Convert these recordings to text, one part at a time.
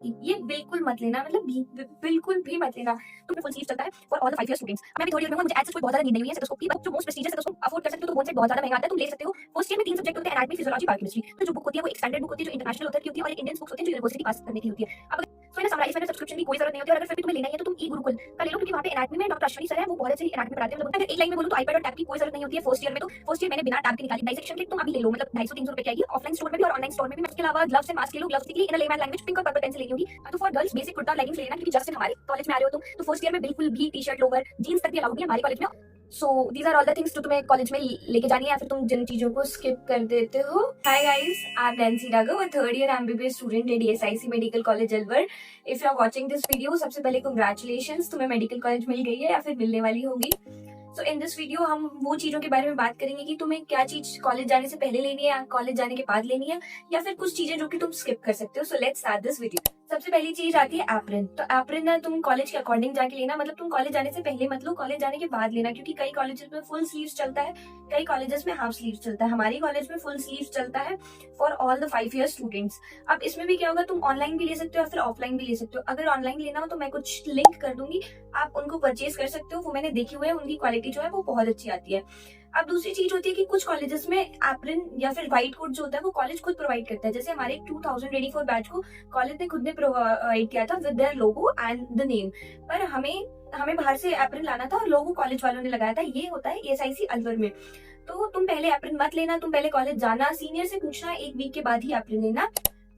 की, ये बिल्कुल मत लेना, मतलब बिल्कुल भी मत लेना। तुम्हें फुल स्लीव चलता है for all the 5 year students. मैं भी थर्ड ईयर में हूं, मुझे एज सच कोई बहुत ज्यादा नीड नहीं हुई है स्टेथोस्कोप की, बट जो मोस्ट प्रेस्टिजियस स्टेथोस्कोप अफोर्ड कर सकते हो तो बोन सेट बहुत ज्यादा महंगा आता है, तुम ले सकते हो। फर्स्ट ईयर में 3 सब्जेक्ट होते हैं, एनाटॉमी, फिजियोलॉजी, बायोकेमिस्ट्री। तो जो बुक होती है वो एक स्टैंडर्ड बुक होती है जो इंटरनेशनल ऑथर की होती है, और एक इंडियन बुक्स होती है जो यूनिवर्सिटी पास करने की होती है। अब सो इन समराइज मैंने सब्सक्रिप्शन की कोई जरूरत नहीं होती, और अगर फिर भी तुम्हें लेना ही है तो तुम ई गुरुकुल का ले लो, क्योंकि वहां पे एनाटॉमी में डॉक्टर अश्विनी सर है, वो बहुत अच्छी एनाटॉमी पढ़ाते हैं। मतलब अगर एक लाइन में बोलूं तो आईपैड और टैब की कोई जरूरत नहीं होती है फर्स्ट ईयर में। तो फर्स्ट ईयर मैंने बिना टैब के निकाली। डाइसेक्शन की तुम अभी ले लो, मतलब 250-300 रुपए की आएगी, ऑफलाइन स्टोर में भी और ऑनलाइन स्टोर में भी। इसके अलावा ग्लव्स एंड मास्क ले लो, ग्लव्स के लिए इन अ लेमैन लैंग्वेज पिंक और पर्पल पेंसिल लेनी होगी। तो for girls basic kurta leggings लेना, क्योंकि जस्ट इन हमारे कॉलेज में आ रहे हो तुम, तो फर्स्ट ईयर में बिल्कुल भी टी शर्ट, लोवर, जीन्स तक भी अलाउड नहीं है हमारे कॉलेज में। So these are all the things जो तुम्हें कॉलेज में लेके जानी है, या फिर तुम जिन चीजों को स्किप कर देते हो। Hi guys, I am Nancy Raghav, a third year MBBS student at DSIC medical college Alwar. If you are watching this video, सबसे पहले कांग्रेचुलेशंस, तुम्हें मेडिकल कॉलेज मिल गई है या फिर मिलने वाली होगी। सो इन दिस वीडियो हम वो चीजों के बारे में बात करेंगे कि तुम्हें क्या चीज कॉलेज जाने से पहले लेनी है या कॉलेज जाने के बाद लेनी है, या फिर कुछ चीजें जो कि तुम स्किप कर सकते हो। So let's start this video. सबसे पहली चीज आती है एप्रिन। तो एप्रिन ना तुम कॉलेज के अकॉर्डिंग जाके लेना, मतलब तुम कॉलेज जाने से पहले मत लो, कॉलेज जाने के बाद लेना, क्योंकि कई कॉलेजेस में फुल स्लीव्स चलता है, कई कॉलेजेस में हाफ स्लीव्स चलता है। हमारी कॉलेज में फुल स्लीव्स चलता है for all the 5 year students. अब इसमें भी क्या होगा, तुम ऑनलाइन भी ले सकते हो या फिर ऑफलाइन भी ले सकते हो। अगर ऑनलाइन लेना हो तो मैं कुछ लिंक कर दूंगी, आप उनको परचेज कर सकते हो, वो मैंने देखी हुए है, उनकी क्वालिटी जो है वो बहुत अच्छी आती है। अब दूसरी चीज होती है कि कुछ कॉलेजेस में एप्रिन या फिर व्हाइट कोट जो होता है वो कॉलेज खुद प्रोवाइड करता है। जैसे हमारे 2024 बैच को कॉलेज ने खुद ने प्रोवाइड किया था with their logo and the name, पर हमें बाहर से एप्रिन लाना था और लोगो कॉलेज वालों ने लगाया था। ये होता है एएसआईसी अलवर में। तो तुम पहले एप्रिन मत लेना, तुम पहले कॉलेज जाना, सीनियर से पूछना, एक वीक के बाद ही एप्रिन लेना।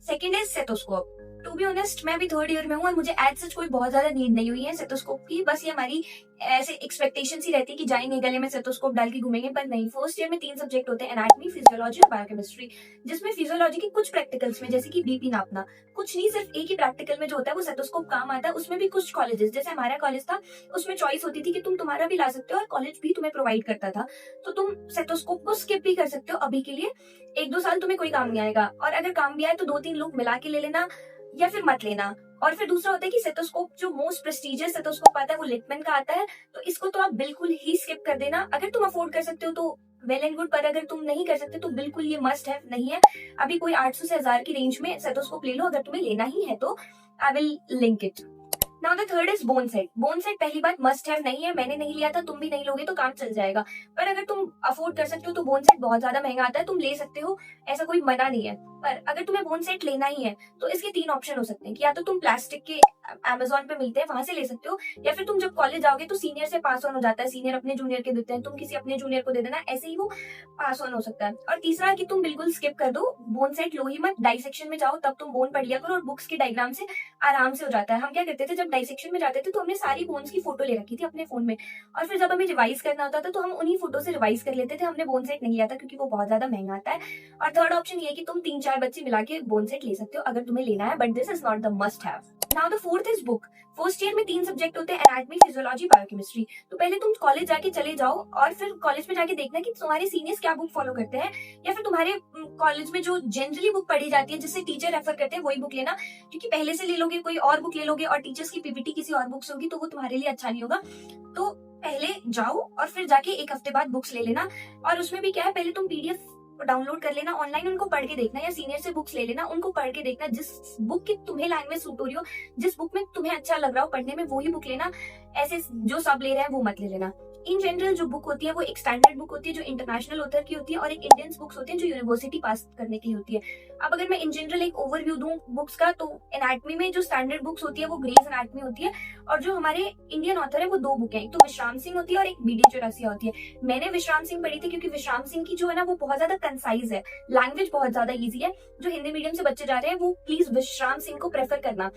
Second is stethoscope. To be honest मैं भी थर्ड ईयर में हूँ और मुझे एज सच कोई बहुत ज्यादा नीड नहीं हुई है सेटोस्कोप की, बस ये हमारी ऐसे एक्सपेक्टेशन ही रहती है कि जाएंगे गले में सेटोस्कोप डाल के घूमेंगे, पर नहीं। फर्स्ट ईयर में 3 सब्जेक्ट होते हैं, एनाटॉमी, फिजियोलॉजी और बायोकेमिस्ट्री, जिसमें फिजियोलॉजी के कुछ प्रैक्टिकल्स में जैसे कि बीपी नापना, कुछ नहीं, सिर्फ एक ही प्रैक्टिकल में जो होता है वो सेटोस्कोप काम आता है। उसमें भी कुछ कॉलेजेस, जैसे हमारा कॉलेज था, उसमें चॉइस होती थी कि तुम तुम्हारा भी ला सकते हो और कॉलेज भी तुम्हें प्रोवाइड करता था, तो तुम सेटोस्कोप को स्किप भी कर सकते हो अभी के लिए। 1-2 साल तुम्हें कोई काम नहीं आएगा, और अगर काम भी आए तो 2-3 लोग मिला के ले लेना या फिर मत लेना। और फिर दूसरा होता है कि सेटोस्कोप, जो मोस्ट प्रेस्टिजियस सेटोस्कोप आता है वो लिटमैन का आता है, तो इसको तो आप बिल्कुल ही स्किप कर देना। अगर तुम अफोर्ड कर सकते हो तो वेल एंड गुड, पर अगर तुम नहीं कर सकते तो बिल्कुल ये मस्ट है नहीं है। अभी कोई 800 से 1000 की रेंज में सेटोस्कोप ले लो अगर तुम्हें लेना ही है तो। I will link it. Now the third is bone set. Bone set पहली बात मस्ट हैव नहीं है, मैंने नहीं लिया था, तुम भी नहीं लोगे तो काम चल जाएगा, पर अगर तुम अफोर्ड कर सकते हो तो बोन सेट बहुत ज्यादा महंगा आता है, तुम ले सकते हो, ऐसा कोई मना नहीं है। पर अगर तुम्हें बोन सेट लेना ही है तो इसके 3 ऑप्शन हो सकते हैं कि या तो तुम प्लास्टिक के अमेजोन पे मिलते हैं वहां से ले सकते हो, या फिर तुम जब कॉलेज जाओगे तो सीनियर से पास ऑन हो जाता है, सीनियर अपने जूनियर के देते हैं, तुम किसी अपने जूनियर को दे देना, ऐसे ही वो पास ऑन हो सकता है। और तीसरा कि तुम बिल्कुल स्किप कर दो, बोन सेट लो ही मत, डाइसेक्शन में जाओ तब तुम बोन पढ़ लिया करो, और बुक्स के डायग्राम से आराम से हो जाता है। हम क्या करते थे जब डाइसेक्शन में जाते थे तो हमने सारी बोन्स की फोटो ले रखी थी अपने फोन में, और फिर जब हमें रिवाइज करना होता था तो हम उन्हीं फोटो से रिवाइज कर लेते थे। हमने बोन सेट नहीं लिया था क्योंकि वो बहुत ज्यादा महंगा आता है। और थर्ड ऑप्शन ये है कि तुम 3-4 बच्चे मिला के बोन सेट ले सकते हो अगर तुम्हें लेना है, but this is not the must have. Now the fourth is book. First year में 3 सब्जेक्ट होते हैं, एनाटॉमी, फिजियोलॉजी, बायोकेमिस्ट्री। तो पहले तुम कॉलेज जाके चले जाओ और फिर कॉलेज में जाके देखना कि तुम्हारे सीनियर्स क्या बुक फॉलो करते हैं, या फिर तुम्हारे कॉलेज में जो जनरली बुक पढ़ी जाती है जिससे टीचर रेफर करते हैं वही बुक लेना, क्योंकि पहले से ले लोगे कोई और बुक ले लोगे और टीचर्स की पीपीटी किसी और बुक से होगी तो वो तुम्हारे लिए अच्छा नहीं होगा। तो पहले जाओ और फिर जाके 1 हफ्ते बाद बुक्स ले लेना। और उसमें भी क्या है, पहले तुम पीडीएफ डाउनलोड कर लेना, ऑनलाइन उनको पढ़ के देखना, या सीनियर से बुक्स ले लेना, उनको पढ़ के देखना, जिस बुक की तुम्हें लैंग्वेज सूट हो रही हो, जिस बुक में तुम्हें अच्छा लग रहा हो पढ़ने में वही बुक लेना, ऐसे जो सब ले रहे हैं वो मत ले लेना। इन जनरल जो बुक होती है वो एक स्टैंडर्ड बुक होती है जो इंटरनेशनल ऑथर की होती है, और एक इंडियन बुक्स होती है जो यूनिवर्सिटी पास करने की होती है। अब अगर मैं इन जनरल एक ओवरव्यू दूं बुक्स का, तो एनाटॉमी में जो स्टैंडर्ड बुक्स होती है वो ग्रेज एनाटॉमी होती है, और जो हमारे इंडियन ऑथर है वो 2 बुक है, एक तो विश्राम सिंह होती है और एक बीडी चौरसिया होती है। मैंने विश्राम सिंह पढ़ी थी क्योंकि विश्राम सिंह की जो है ना वो बहुत ज्यादा कंसाइज है, लैंग्वेज बहुत ज्यादा ईजी है। जो हिंदी मीडियम से बच्चे जा रहे हैं वो प्लीज विश्राम सिंह को प्रेफर करना।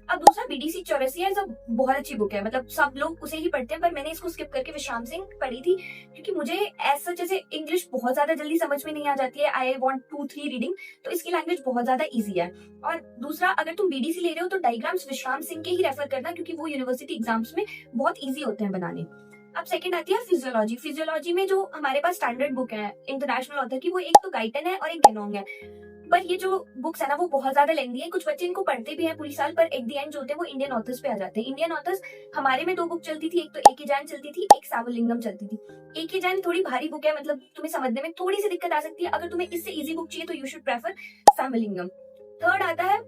अब दूसरा बीडीसी चौरसिया इज बहुत अच्छी बुक है, मतलब सब लोग उसे ही पढ़ते हैं, पर मैंने इसको स्किप करके विश्राम सिंह पढ़ी थी क्योंकि मुझे ऐसा जैसे इंग्लिश बहुत ज्यादा जल्दी समझ में नहीं आ जाती है, आई वॉन्ट 2-3 रीडिंग, तो इसकी लैंग्वेज बहुत ज्यादा ईजी है। और दूसरा अगर तुम बीडीसी ले रहे हो तो डायग्राम्स विश्राम सिंह के ही रेफर करना, क्योंकि वो यूनिवर्सिटी एग्जाम्स में बहुत ईजी होते हैं बनाने। अब सेकंड आती है फिजियोलॉजी। फिजियोलॉजी में जो हमारे पास स्टैंडर्ड बुक है इंटरनेशनल ऑथर की, वो एक तो गाइटन है और एक गेनोंग है, पर ये जो बुक्स है ना वो बहुत ज्यादा लेंदी है, कुछ बच्चे इनको पढ़ते भी हैं पूरी साल, पर एट द एंड जो होते हैं वो इंडियन ऑथर्स पे आ जाते हैं। इंडियन ऑथर्स हमारे में 2 बुक चलती थी, एक तो एके जैन चलती थी, एक सावलिंगम चलती थी। एके जैन थोड़ी भारी बुक है, मतलब तुम्हें समझने में थोड़ी सी दिक्कत आ सकती है, अगर तुम्हें इससे इजी बुक चाहिए तो यू शुड प्रेफर सावलिंगम। थर्ड आता है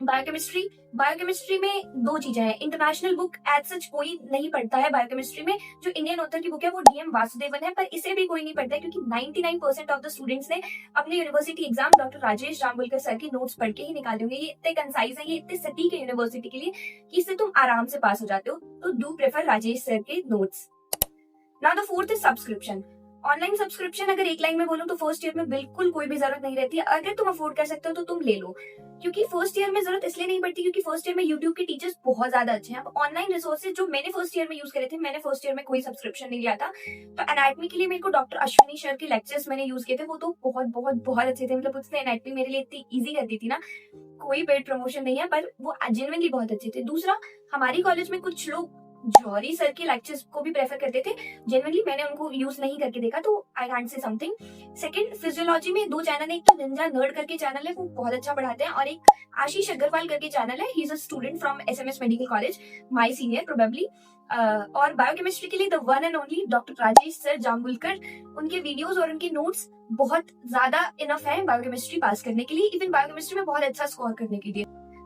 बायोकेमिस्ट्री में दो चीजें हैं। इंटरनेशनल बुक एज सच कोई नहीं पढ़ता है बायोकेमिस्ट्री में। जो इंडियन ऑथर की बुक है वो डीएम वासुदेवन है, पर इसे भी कोई नहीं पढ़ता है क्योंकि 99% ऑफ द स्टूडेंट्स ने अपने university exam doctor Rajesh Jambulkar sir के नोट्स पढ़ के ही निकाले होंगे। ये इतने कंसाइज है, ये इतने सटीक है यूनिवर्सिटी के लिए कि इससे तुम आराम से पास हो जाते हो। तो डू प्रेफर राजेश सर के notes. Now the fourth is subscription. Online subscription अगर एक लाइन में बोलूं तो फर्स्ट ईयर में बिल्कुल कोई भी जरूरत नहीं रहती है। अगर तुम अफोर्ड कर सकते हो तो तुम ले लो, क्योंकि फर्स्ट ईयर में जरूरत इसलिए नहीं पड़ती क्योंकि फर्स्ट ईयर में यूट्यूब के टीचर्स बहुत ज्यादा अच्छे हैं। अब ऑनलाइन रिसोर्सेज जो मैंने फर्स्ट ईयर में यूज करे थे, मैंने फर्स्ट ईयर में कोई सब्सक्रिप्शन नहीं लिया था। तो एनाटॉमी के लिए मेरे को डॉक्टर अश्विनी सर के लेक्चर्स मैंने यूज किए थे, वो तो बहुत बहुत बहुत अच्छे थे। मतलब उसने एनाटॉमी मेरे लिए इतनी ईजी कर दी थी ना, कोई पेड प्रमोशन नहीं है, पर वो जेन्युइनली बहुत अच्छे थे। दूसरा, हमारी कॉलेज में कुछ लोग जॉरी सर के लेक्चर्स को भी प्रेफर करते थे। जेन्युइनली मैंने उनको यूज नहीं करके देखा, तो I can't say something. Second, physiology में दो चैनल है, एक तो निंजा नर्ड करके चैनल है, वो बहुत अच्छा पढ़ाते हैं, और एक आशीष अग्रवाल करके चैनल है। He is a student from SMS medical college, my senior probably. और बायोकेमिस्ट्री के लिए the one and only doctor Rajesh sir Jambulkar. उनके वीडियोस और उनके नोट्स बहुत ज्यादा इनफ है बायोकेमिस्ट्री पास करने के लिए, इवन बायोकेमिस्ट्री में बहुत अच्छा स्कोर करने के लिए।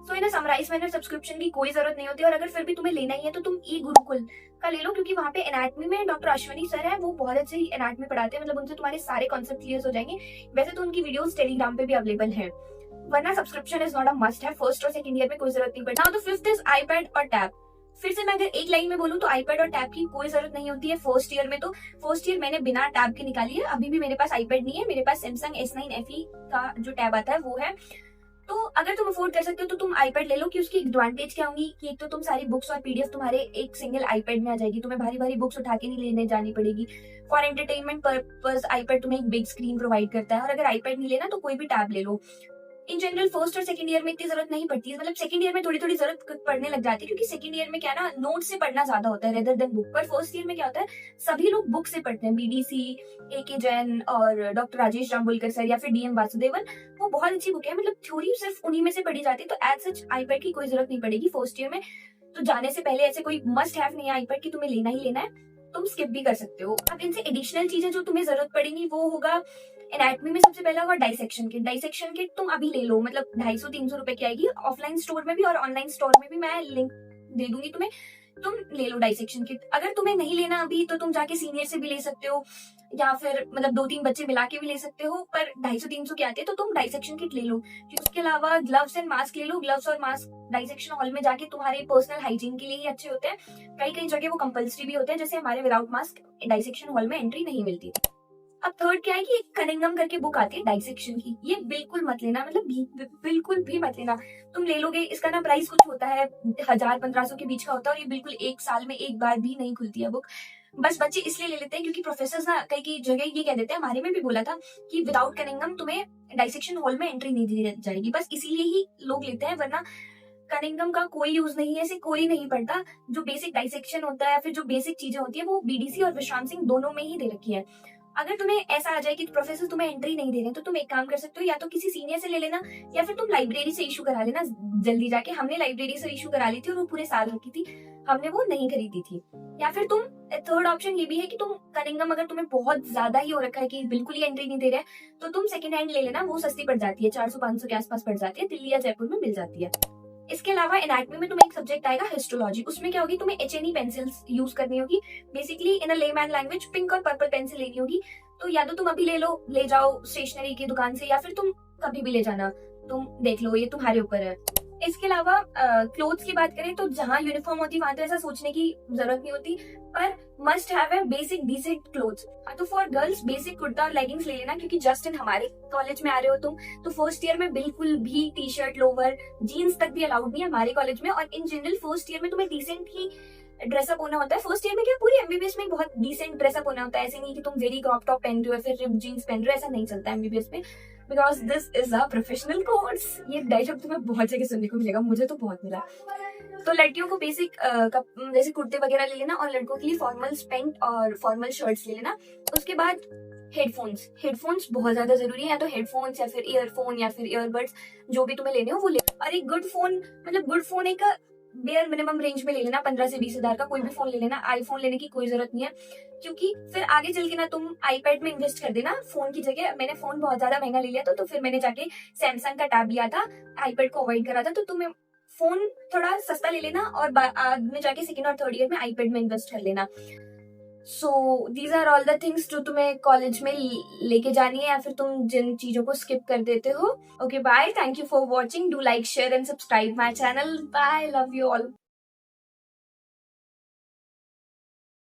तो इन समराइज मैंने सब्सक्रिप्शन की कोई जरूरत नहीं होती, और अगर फिर भी तुम्हें लेना ही है तो तुम ई गुरुकुल का ले लो, क्योंकि वहाँ पे एनाटॉमी में डॉक्टर अश्विनी सर है, वो बहुत अच्छे ही एनाटॉमी पढ़ाते हैं। मतलब उनसे तुम्हारे सारे कॉन्सेप्ट क्लियर हो जाएंगे। वैसे तो उनकी वीडियोस टेलीग्राम पे भी अवेलेबल है, वरना subscription is not a must है। फर्स्ट और सेकंड ईयर में कोई जरूरत नहीं पड़ती। Now the fifth is iPad और टैब। फिर से मैं अगर एक लाइन में बोलूं तो आईपैड और टैब की कोई जरूरत नहीं होती है फर्स्ट ईयर में। तो फर्स्ट ईयर मैंने बिना टैब के निकाली है। अभी भी मेरे पास आईपैड नहीं है, मेरे पास सैमसंग S9 FE का जो टैब आता है वो है। तो अगर तुम अफोर्ड कर सकते हो तो तुम आईपैड ले लो, कि उसकी एडवांटेज क्या होंगी कि एक तो तुम सारी बुक्स और पीडीएफ तुम्हारे एक सिंगल आईपैड में आ जाएगी, तुम्हें भारी भारी बुक्स उठा के नहीं लेने जानी पड़ेगी। फॉर एंटरटेनमेंट पर्पस आईपैड तुम्हें एक बिग स्क्रीन प्रोवाइड करता है। और अगर आईपैड नहीं लेना तो कोई भी टैब ले लो। इन जनरल फर्स्ट और सेकंड ईयर में इतनी जरूरत नहीं पड़ती है, मतलब सेकंड ईयर में थोड़ी थोड़ी जरूरत पड़ने लग जाती है, क्योंकि सेकंड ईयर में क्या ना, नोट से पढ़ना ज्यादा होता है रेदर देन बुक। पर फर्स्ट ईयर में क्या होता है, सभी लोग बुक से पढ़ते हैं। बीडीसी, AK जैन और डॉक्टर राजेश जाम्बुलकर सर या फिर डीएम वासुदेवन, वो बहुत अच्छी बुक है। मतलब थ्योरी सिर्फ उन्हीं में से पढ़ी जाती है, तो एज सच आईपैड की कोई जरूरत नहीं पड़ेगी फर्स्ट ईयर में। तो जाने से पहले ऐसे कोई मस्ट हैव नहीं है आईपैड की तुम्हें लेना ही लेना है, तुम स्किप भी कर सकते हो। अब इनसे एडिशनल चीजें जो तुम्हें जरूरत पड़ेगी वो होगा एनाटॉमी में सबसे पहला होगा डाइसेक्शन किट। डाइसेक्शन किट तुम अभी ले लो, मतलब 250-300 रुपए की आएगी। ऑफलाइन स्टोर में भी और ऑनलाइन स्टोर में भी मैं लिंक दे दूंगी तुम्हें, तुम ले लो डाइसेक्शन किट। अगर तुम्हें नहीं लेना अभी तो तुम जाके सीनियर से भी ले सकते हो, या फिर मतलब 2-3 बच्चे मिला के भी ले सकते हो, पर 250-300 की आती है, तो तुम डाइसेक्शन किट ले लो। उसके अलावा ग्लव्स एंड मास्क ले लो। ग्लव्स और मास्क डाइसेक्शन हॉल में जाके तुम्हारे पर्सनल हाइजीन के लिए ही अच्छे होते हैं। कई कई जगह वो कंपल्सरी भी होते हैं, जैसे हमारे विदाउट मास्क डाइसेक्शन हॉल में एंट्री नहीं मिलती। अब थर्ड क्या है कि एक कनिंगम करके बुक आती है डाइसेक्शन की, ये बिल्कुल मत लेना, मतलब बिल्कुल भी मत लेना। तुम ले लोगे, इसका ना प्राइस कुछ होता है 1000-1500 के बीच का होता है, और ये बिल्कुल एक साल में एक बार भी नहीं खुलती है बुक। बस बच्चे इसलिए ले लेते हैं क्योंकि प्रोफेसर ना कई कई जगह ये कह देते हैं, हमारे में भी बोला था कि विदाउट कनिंगम तुम्हें डाइसेक्शन हॉल में एंट्री नहीं दी जाएगी। बस इसीलिए ही लोग लेते हैं, वरना कनिंगम का कोई यूज नहीं है, ऐसे कोई नहीं पढ़ता। जो बेसिक डाइसेक्शन होता है या फिर जो बेसिक चीजें होती है वो बीडीसी और विश्राम सिंह दोनों में ही दे रखी है। अगर तुम्हें ऐसा आ जाए कि प्रोफेसर तुम्हें एंट्री नहीं दे रहे हैं, तो तुम एक काम कर सकते हो, या तो किसी सीनियर से ले लेना या फिर तुम लाइब्रेरी से इशू करा लेना जल्दी जाके। हमने लाइब्रेरी से इशू करा ली थी और वो पूरे साल रखी थी, हमने वो नहीं खरीदी थी। या फिर तुम थर्ड ऑप्शन ये भी है कि तुम कनिंगम अगर तुम्हें बहुत ज्यादा ही हो रखा है कि बिल्कुल ही एंट्री नहीं दे रहा है, तो तुम सेकंड हैंड ले लेना, वो सस्ती पड़ जाती है, 400-500 के आसपास पड़ जाती है, दिल्ली या जयपुर में मिल जाती है। इसके अलावा एनाटॉमी में तुम्हें एक सब्जेक्ट आएगा हिस्टोलॉजी। उसमें क्या होगी, तुम्हें HNE पेंसिल्स यूज करनी होगी। Basically in a layman language pink और पर्पल पेंसिल लेनी होगी। तो या तो तुम अभी ले जाओ स्टेशनरी की दुकान से, या फिर तुम कभी भी ले जाना, तुम देख लो, ये तुम्हारे ऊपर है। इसके अलावा क्लोथ्स की बात करें तो जहाँ यूनिफॉर्म होती है वहां तो ऐसा सोचने की जरूरत नहीं होती, पर मस्ट हैव है बेसिक डिसेंट क्लोथ्स। तो फॉर गर्ल्स बेसिक कुर्ता और लेगिंग्स ले लेना, क्योंकि जस्ट इन हमारे कॉलेज में आ रहे हो तुम, तो फर्स्ट ईयर में बिल्कुल भी टी शर्ट, लोवर, जीन्स तक भी अलाउड नहीं है हमारे कॉलेज में। और इन जनरल फर्स्ट ईयर में तुम्हें डिसेंट ही ड्रेसअप होना होता है। फर्स्ट ईयर में क्या, पूरी एमबीबीएस में बहुत डिसेंट ड्रेसअप होना होता है। ऐसे नहीं कि तुम वेरी क्रॉप टॉप पहन रहे हो या फिर रिप जीन्स पहन रहे हो, ऐसा नहीं चलता एमबीबीएस में, because this is a professional course. ये डायलॉग तुम्हें बहुत जगह सुनने को मिलेगा, मुझे तो बहुत मिला। तो लड़कियों को बेसिक जैसे कुर्ते वगैरह ले लेना, और लड़कों के लिए फॉर्मल पैंट और फॉर्मल शर्ट्स ले लेना। उसके बाद हेडफोन्स बहुत ज्यादा जरूरी है, या तो हेडफोन्स या फिर ईयरफोन या फिर ईयरबड्स, जो भी तुम्हें लेने हो वो ले। और एक गुड फोन, मतलब गुड फोन एक बेयर मिनिमम रेंज में ले लेना, 15 से 20 हजार का कोई भी फोन ले लेना। आईफोन लेने की कोई जरूरत नहीं है, क्योंकि फिर आगे चल के ना तुम आईपैड में इन्वेस्ट कर देना फोन की जगह। मैंने फोन बहुत ज्यादा महंगा ले लिया तो फिर मैंने जाके सैमसंग का टैब लिया था, आईपैड को अवॉइड करा था। तो तुम्हें फोन थोड़ा सस्ता ले लेना और बाद में जाके सेकंड और थर्ड ईयर में आईपैड में इन्वेस्ट कर लेना। So these are all the things जो तुम्हें कॉलेज में लेके जानी है, या फिर तुम जिन चीजों को स्किप कर देते हो। Okay bye, thank you for watching, do like share and subscribe my channel, bye, love you all.